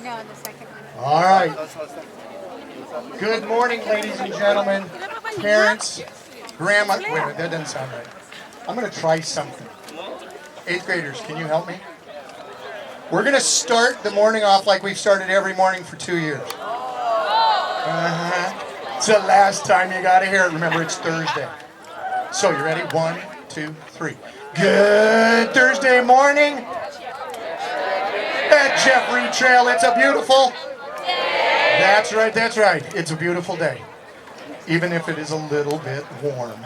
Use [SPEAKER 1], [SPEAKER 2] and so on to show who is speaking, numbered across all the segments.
[SPEAKER 1] No, the second one.
[SPEAKER 2] All right. Good morning, ladies and gentlemen, parents, grandma. Wait a minute, that doesn't sound right. I'm going to try something. 8th graders, can you help me? We're going to start the morning off like we've started every morning for 2 years. It's the last time you got to hear it. Remember, it's Thursday. So, you ready? 1, 2, 3. Good Thursday morning at Jeffrey Trail. It's a beautiful day. That's right, that's right. It's a beautiful day, even if it is a little bit warm.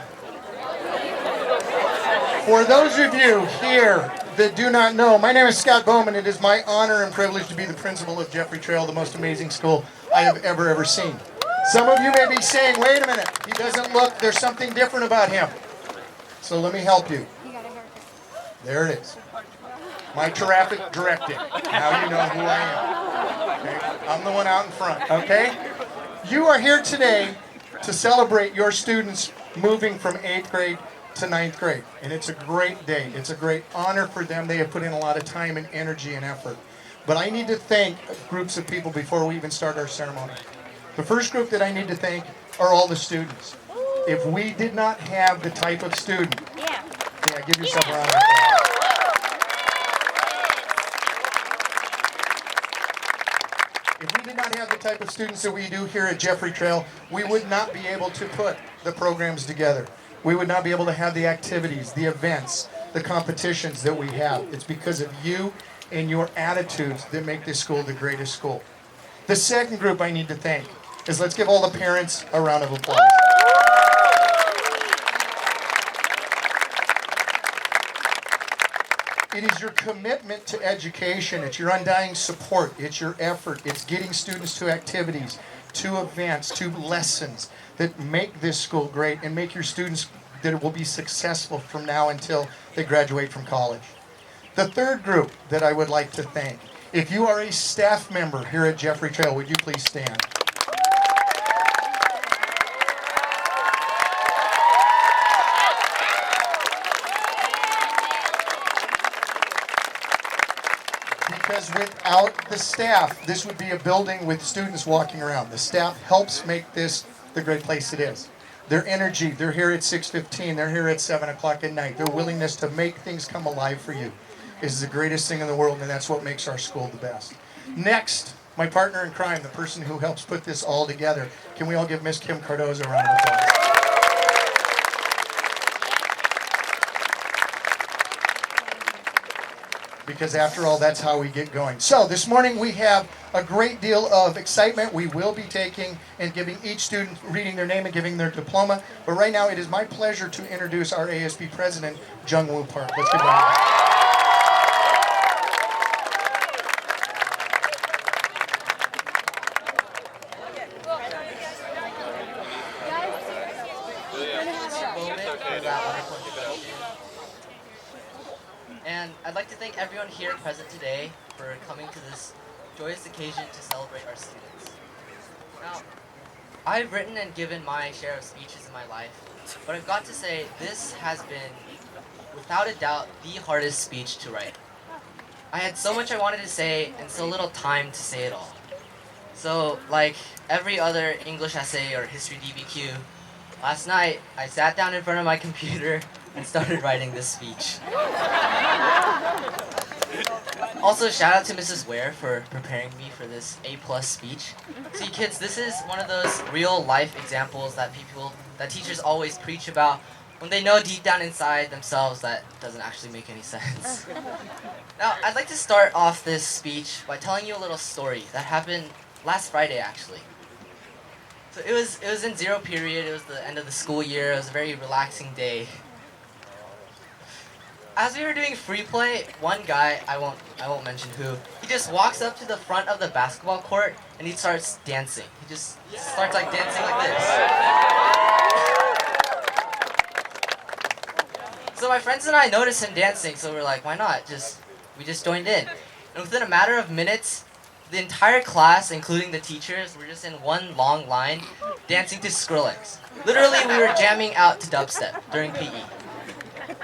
[SPEAKER 2] For those of you here that do not know, my name is Scott Bowman. It is my honor and privilege to be the principal of Jeffrey Trail, the most amazing school I have ever seen. Some of you may be saying, wait a minute, he doesn't look, there's something different about him. So let me help you. There it is. My traffic directing. Now you know who I am. Okay? I'm the one out in front, okay? You are here today to celebrate your students moving from 8th grade to 9th grade. And it's a great day. It's a great honor for them. They have put in a lot of time and energy and effort. But I need to thank groups of people before we even start our ceremony. The first group that I need to thank are all the students. If we did not have the type of student, give yourself a round of applause. If we did not have the type of students that we do here at Jeffrey Trail, we would not be able to put the programs together. We would not be able to have the activities, the events, the competitions that we have. It's because of you and your attitudes that make this school the greatest school. The second group I need to thank is, let's give all the parents a round of applause. It is your commitment to education, it's your undying support, it's your effort, it's getting students to activities, to events, to lessons that make this school great and make your students that it will be successful from now until they graduate from college. The third group that I would like to thank, if you are a staff member here at Jeffrey Trail, would you please stand? Because without the staff, this would be a building with students walking around. The staff helps make this the great place it is. Their energy, they're here at 6:15, they're here at 7 o'clock at night. Their willingness to make things come alive for you is the greatest thing in the world, and that's what makes our school the best. Next, my partner in crime, the person who helps put this all together. Can we all give Miss Kim Cardozo a round of applause? Because after all, that's how we get going. So this morning we have a great deal of excitement. We will be taking and giving each student, reading their name and giving their diploma. But right now it is my pleasure to introduce our ASB president, Jungwoo Park. Let's give it a round.
[SPEAKER 3] And I'd like to thank everyone here present today for coming to this joyous occasion to celebrate our students. Now, I've written and given my share of speeches in my life, but I've got to say this has been, without a doubt, the hardest speech to write. I had so much I wanted to say and so little time to say it all. So, like every other English essay or history DBQ, last night I sat down in front of my computer and started writing this speech. Also, shout out to Mrs. Ware for preparing me for this A+ speech. See, kids, this is one of those real life examples that teachers always preach about when they know deep down inside themselves that doesn't actually make any sense. Now, I'd like to start off this speech by telling you a little story that happened last Friday, actually. So it was in zero period. It was the end of the school year. It was a very relaxing day. As we were doing free play, one guy, I won't mention who, he just walks up to the front of the basketball court and he starts dancing. He just starts like dancing like this. So my friends and I noticed him dancing, so we're like, why not? We just joined in. And within a matter of minutes, the entire class, including the teachers, were just in one long line dancing to Skrillex. Literally, we were jamming out to dubstep during PE.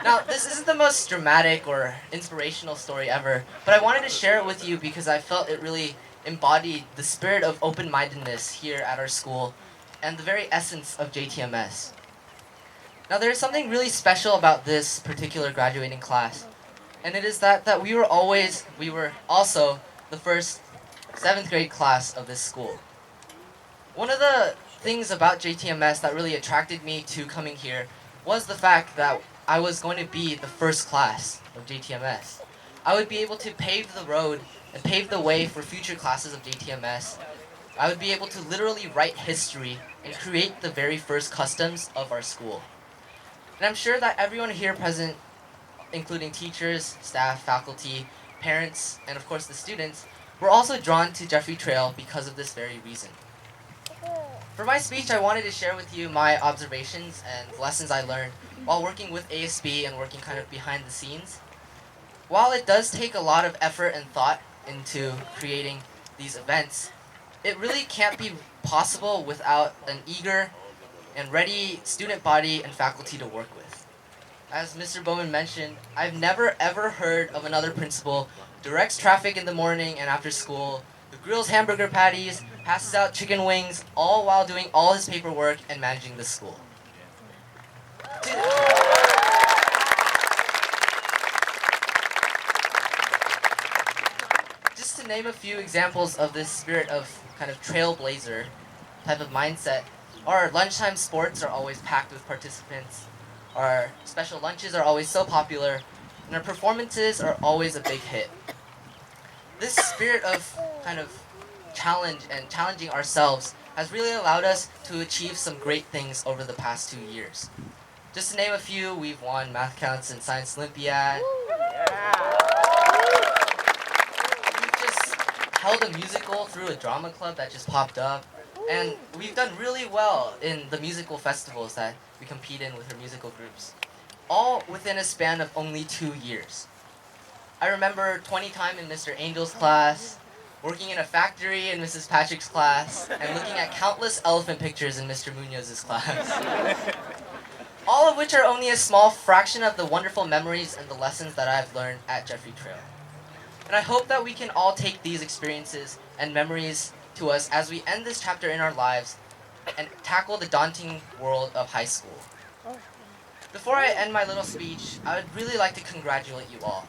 [SPEAKER 3] Now, this isn't the most dramatic or inspirational story ever, but I wanted to share it with you because I felt it really embodied the spirit of open-mindedness here at our school and the very essence of JTMS. Now, there is something really special about this particular graduating class, and it is that we were also the first 7th grade class of this school. One of the things about JTMS that really attracted me to coming here was the fact that I was going to be the first class of JTMS. I would be able to pave the road and pave the way for future classes of JTMS. I would be able to literally write history and create the very first customs of our school. And I'm sure that everyone here present, including teachers, staff, faculty, parents, and of course the students, were also drawn to Jeffrey Trail because of this very reason. For my speech, I wanted to share with you my observations and lessons I learned while working with ASB and working kind of behind the scenes. While it does take a lot of effort and thought into creating these events, it really can't be possible without an eager and ready student body and faculty to work with. As Mr. Bowman mentioned, I've never ever heard of another principal directs traffic in the morning and after school, who grills hamburger patties, passes out chicken wings, all while doing all his paperwork and managing the school. Just to name a few examples of this spirit of kind of trailblazer type of mindset, our lunchtime sports are always packed with participants, our special lunches are always so popular, and our performances are always a big hit. This spirit of kind of challenge and challenging ourselves has really allowed us to achieve some great things over the past 2 years. Just to name a few, we've won Math Counts and Science Olympiad. We've just held a musical through a drama club that just popped up. And we've done really well in the musical festivals that we compete in with our musical groups. All within a span of only 2 years. I remember 20 time in Mr. Angel's class, working in a factory in Mrs. Patrick's class, and looking at countless elephant pictures in Mr. Munoz's class. All of which are only a small fraction of the wonderful memories and the lessons that I've learned at Jeffrey Trail. And I hope that we can all take these experiences and memories to us as we end this chapter in our lives and tackle the daunting world of high school. Before I end my little speech, I would really like to congratulate you all.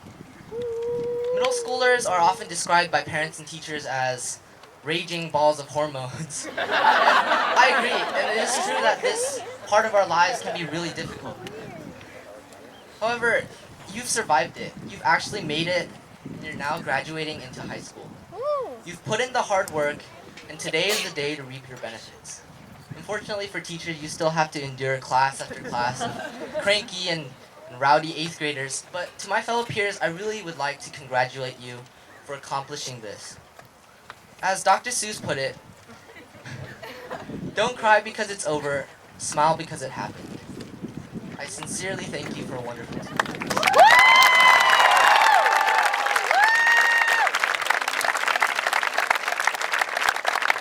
[SPEAKER 3] Middle schoolers are often described by parents and teachers as raging balls of hormones. And I agree, and it is true that this part of our lives can be really difficult. However, you've survived it. You've actually made it, and you're now graduating into high school. You've put in the hard work, and today is the day to reap your benefits. Unfortunately for teachers, you still have to endure class after class of cranky and rowdy 8th graders, but to my fellow peers, I really would like to congratulate you for accomplishing this. As Dr. Seuss put it, don't cry because it's over, smile because it happened. I sincerely thank you for a wonderful time.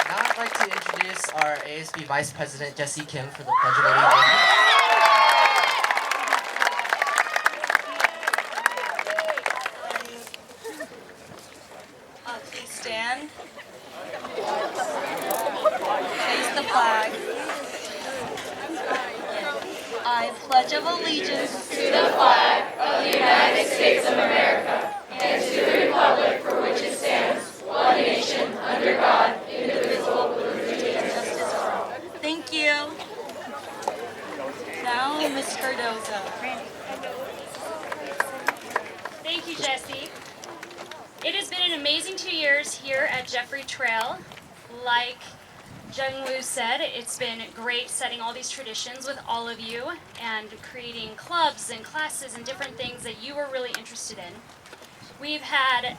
[SPEAKER 3] Now I'd like to introduce our ASB Vice President, Jessie Kim, for the Pledge of Allegiance.
[SPEAKER 4] Please stand. Face the flag. I pledge of allegiance
[SPEAKER 5] to the flag of the United States of America and to the republic for which it stands, one nation, under God, indivisible, with liberty and justice for all.
[SPEAKER 4] Thank you. Now, Ms. Cardoza.
[SPEAKER 6] Thank you, Jessie. It has been an amazing 2 years here at Jeffrey Trail. Like Jung Woo said, it's been great setting all these traditions with all of you and creating clubs and classes and different things that you were really interested in. We've had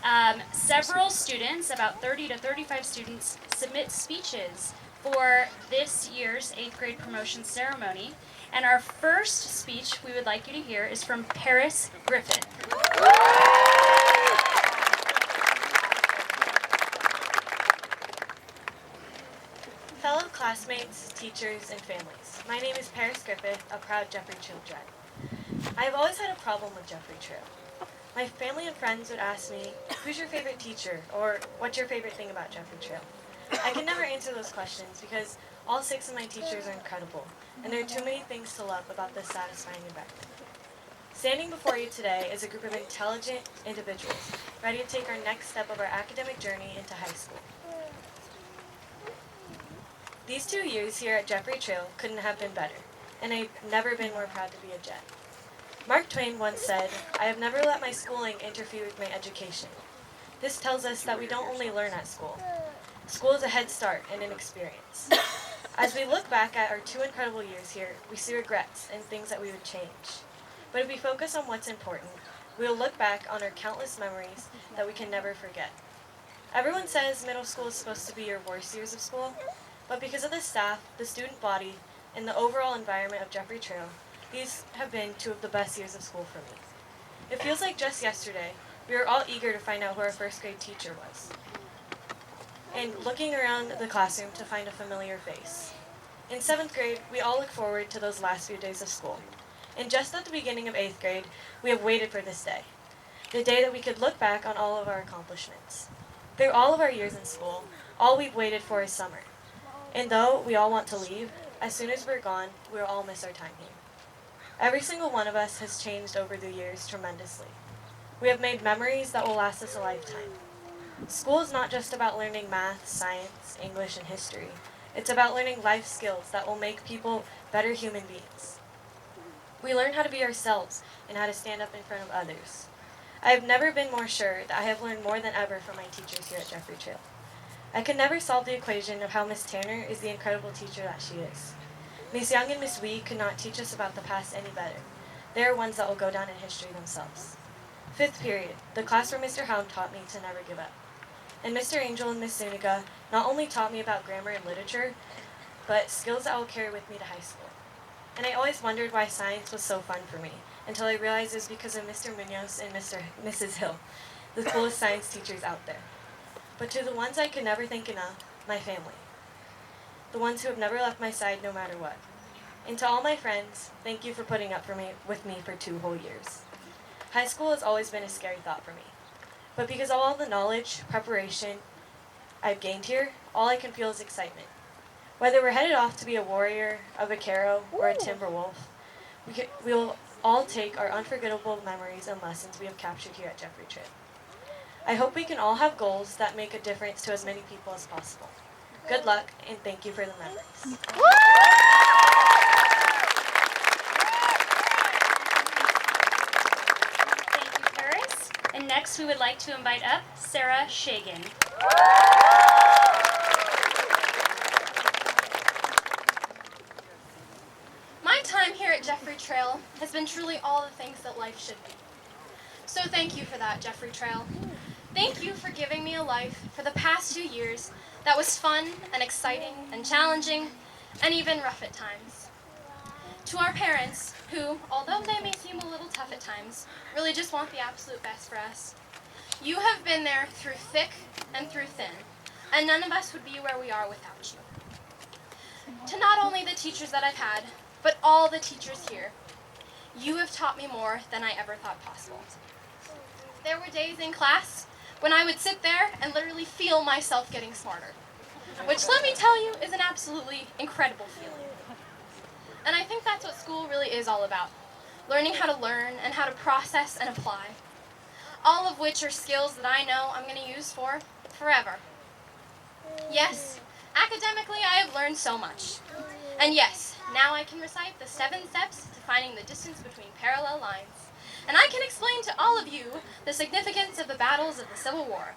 [SPEAKER 6] several students, about 30 to 35 students, submit speeches for this year's 8th grade promotion ceremony. And our first speech we would like you to hear is from Paris Griffin.
[SPEAKER 7] Fellow classmates, teachers, and families, my name is Paris Griffith, a proud Jeffrey children.
[SPEAKER 8] I've always had a problem with Jeffrey Trail. My family and friends would ask me, who's your favorite teacher? Or what's your favorite thing about Jeffrey Trail? I can never answer those questions because all 6 of my teachers are incredible, and there are too many things to love about this satisfying environment. Standing before you today is a group of intelligent individuals ready to take our next step of our academic journey into high school. These 2 years here at Jeffrey Trail couldn't have been better, and I've never been more proud to be a Jet. Mark Twain once said, "I have never let my schooling interfere with my education." This tells us that we don't only learn at school. School is a head start and an experience. As we look back at our 2 incredible years here, we see regrets and things that we would change. But if we focus on what's important, we will look back on our countless memories that we can never forget. Everyone says middle school is supposed to be your worst years of school, but because of the staff, the student body, and the overall environment of Jeffrey Trail, these have been 2 of the best years of school for me. It feels like just yesterday, we were all eager to find out who our first grade teacher was, and looking around the classroom to find a familiar face. In 7th grade, we all look forward to those last few days of school. And just at the beginning of 8th grade, we have waited for this day. The day that we could look back on all of our accomplishments. Through all of our years in school, all we've waited for is summer. And though we all want to leave, as soon as we're gone, we'll all miss our time here. Every single one of us has changed over the years tremendously. We have made memories that will last us a lifetime. School is not just about learning math, science, English, and history. It's about learning life skills that will make people better human beings. We learn how to be ourselves and how to stand up in front of others. I have never been more sure that I have learned more than ever from my teachers here at Jeffrey Trail. I could never solve the equation of how Miss Tanner is the incredible teacher that she is. Miss Young and Miss Wee could not teach us about the past any better. They are ones that will go down in history themselves. 5th period, the class where Mr. Hound taught me to never give up. And Mr. Angel and Miss Zuniga not only taught me about grammar and literature, but skills that I will carry with me to high school. And I always wondered why science was so fun for me, until I realized it was because of Mr. Munoz and Mrs. Hill, the coolest science teachers out there. But to the ones I could never thank enough, my family. The ones who have never left my side no matter what. And to all my friends, thank you for putting up with me for 2 whole years. High school has always been a scary thought for me. But because of all the knowledge, preparation I've gained here, all I can feel is excitement. Whether we're headed off to be a warrior, a vaquero, or a timber wolf, we will all take our unforgettable memories and lessons we have captured here at Jeffrey Trail. I hope we can all have goals that make a difference to as many people as possible. Good luck, and thank you for the memories.
[SPEAKER 6] Thank you, Paris. And next we would like to invite up Sarah Shagan.
[SPEAKER 9] My time here at Jeffrey Trail has been truly all the things that life should be. So thank you for that, Jeffrey Trail. Thank you for giving me a life for the past 2 years that was fun and exciting and challenging and even rough at times. To our parents, who, although they may seem a little tough at times, really just want the absolute best for us, you have been there through thick and through thin, and none of us would be where we are without you. To not only the teachers that I've had, but all the teachers here, you have taught me more than I ever thought possible. There were days in class when I would sit there and literally feel myself getting smarter, which, let me tell you, is an absolutely incredible feeling. And I think that's what school really is all about, learning how to learn and how to process and apply, all of which are skills that I know I'm going to use for forever. Yes, academically I have learned so much. And yes, now I can recite the 7 steps to finding the distance between parallel lines. And I can explain to all of you the significance of the battles of the Civil War.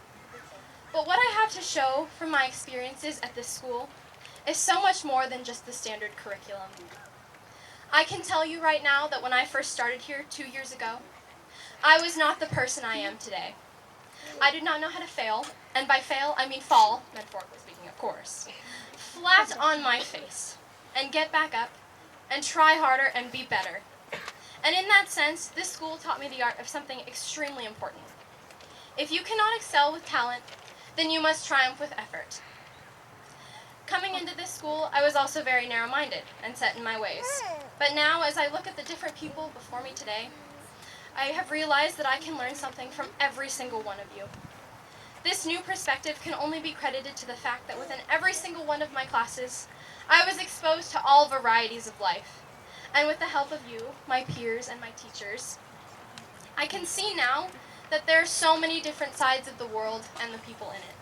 [SPEAKER 9] But what I have to show from my experiences at this school is so much more than just the standard curriculum. I can tell you right now that when I first started here 2 years ago, I was not the person I am today. I did not know how to fail, and by fail I mean fall, metaphorically speaking of course, flat on my face, and get back up, and try harder and be better. And in that sense, this school taught me the art of something extremely important. If you cannot excel with talent, then you must triumph with effort. Coming into this school, I was also very narrow-minded and set in my ways. But now, as I look at the different people before me today, I have realized that I can learn something from every single one of you. This new perspective can only be credited to the fact that within every single one of my classes, I was exposed to all varieties of life. And with the help of you, my peers, and my teachers, I can see now that there are so many different sides of the world and the people in it.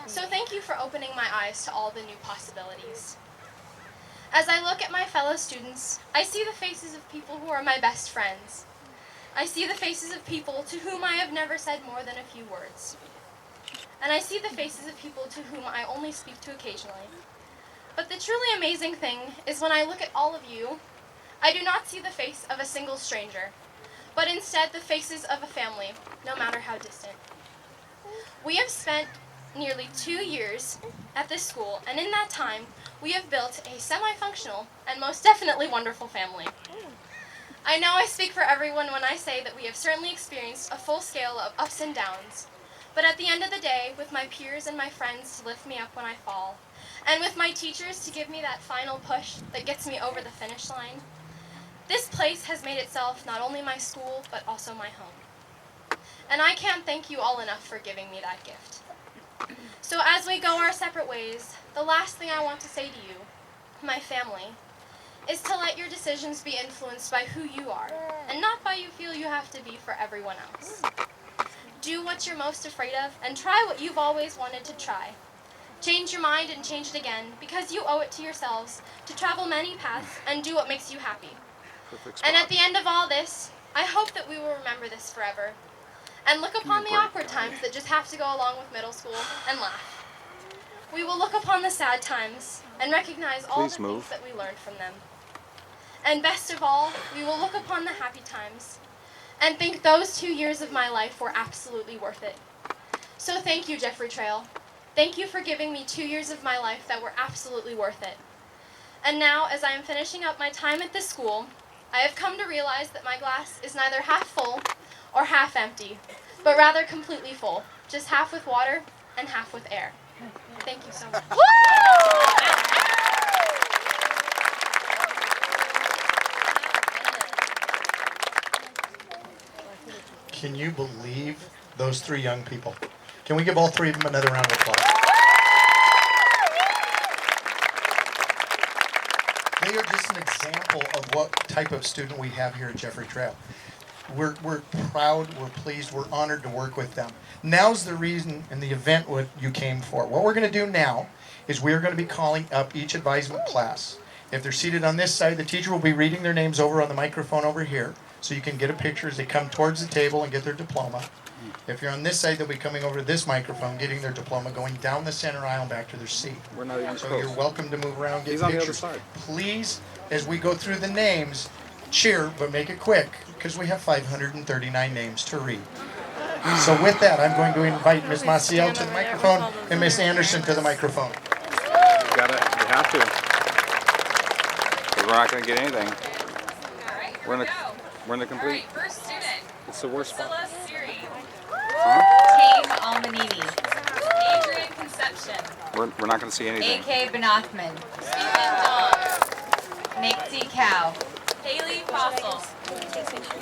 [SPEAKER 9] So thank you for opening my eyes to all the new possibilities. As I look at my fellow students, I see the faces of people who are my best friends. I see the faces of people to whom I have never said more than a few words. And I see the faces of people to whom I only speak to occasionally. But the truly amazing thing is when I look at all of you, I do not see the face of a single stranger, but instead the faces of a family, no matter how distant. We have spent nearly 2 years at this school, and in that time, we have built a semi-functional and most definitely wonderful family. I know I speak for everyone when I say that we have certainly experienced a full scale of ups and downs, but at the end of the day, with my peers and my friends to lift me up when I fall, and with my teachers to give me that final push that gets me over the finish line, this place has made itself not only my school, but also my home. And I can't thank you all enough for giving me that gift. So as we go our separate ways, the last thing I want to say to you, my family, is to let your decisions be influenced by who you are, and not by you feel you have to be for everyone else. Do what you're most afraid of, and try what you've always wanted to try. Change your mind and change it again, because you owe it to yourselves to travel many paths and do what makes you happy. And at the end of all this, I hope that we will remember this forever, and look upon the awkward times that just have to go along with middle school and laugh. We will look upon the sad times and recognize all the things that we learned from them. And best of all, we will look upon the happy times and think those 2 years of my life were absolutely worth it. So thank you, Jeffrey Trail. Thank you for giving me 2 years of my life that were absolutely worth it. And now, as I am finishing up my time at this school, I have come to realize that my glass is neither half full or half empty, but rather completely full, just half with water and half with air. Thank you so much.
[SPEAKER 2] Can you believe those 3 young people? Can we give all 3 of them another round of applause? They are just an example of what type of student we have here at Jeffrey Trail. We're proud, we're pleased, we're honored to work with them. Now's the reason and the event what you came for. What we're going to do now is we're going to be calling up each advisement class. If they're seated on this side, the teacher will be reading their names over on the microphone over here, so you can get a picture as they come towards the table and get their diploma. If you're on this side, they'll be coming over to this microphone, getting their diploma, going down the center aisle back to their seat.
[SPEAKER 10] We're not even
[SPEAKER 2] So
[SPEAKER 10] close.
[SPEAKER 2] you're welcome to move around, get
[SPEAKER 10] He's on the other
[SPEAKER 2] pictures.
[SPEAKER 10] side.
[SPEAKER 2] Please, as we go through the names, cheer, but make it quick, because we have 539 names to read. So with that, I'm going to invite Ms. Maciel to the microphone and Ms. Anderson to the microphone.
[SPEAKER 10] You have to. Because we're not going to get anything. We're in the complete.
[SPEAKER 5] All right, first student,
[SPEAKER 10] It's the worst spot.
[SPEAKER 5] Priscilla Siri,
[SPEAKER 10] Huh?
[SPEAKER 11] Tame Almanini,
[SPEAKER 5] Adrian Conception,
[SPEAKER 10] We're not going to see anything.
[SPEAKER 11] A.K. Benathman,
[SPEAKER 5] Stephen Dong,
[SPEAKER 11] Nixie Cow,
[SPEAKER 5] Haley Fossil,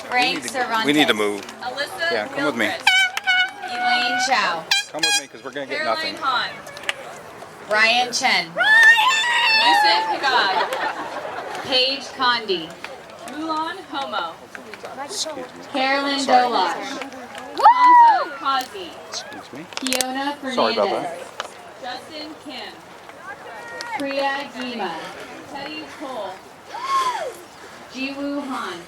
[SPEAKER 11] Frank Cervantes,
[SPEAKER 10] We need to move.
[SPEAKER 5] Alyssa
[SPEAKER 10] Yeah, come with me.
[SPEAKER 5] Gilchrist,
[SPEAKER 11] Elaine Chow,
[SPEAKER 10] Come with me, because we're going to get
[SPEAKER 5] Caroline
[SPEAKER 10] nothing.
[SPEAKER 5] Hahn,
[SPEAKER 11] Ryan Chen,
[SPEAKER 5] Yusuf Hagad,
[SPEAKER 11] Paige Condi,
[SPEAKER 5] Mulan Homo,
[SPEAKER 11] Carolyn Dolash,
[SPEAKER 5] Hanzo Kazi,
[SPEAKER 10] Excuse me.
[SPEAKER 11] Kiona
[SPEAKER 10] Sorry about
[SPEAKER 11] Fernandez,
[SPEAKER 5] Justin Kim,
[SPEAKER 11] Priya Gima,
[SPEAKER 5] Teddy Cole,
[SPEAKER 11] Jiwoo Han,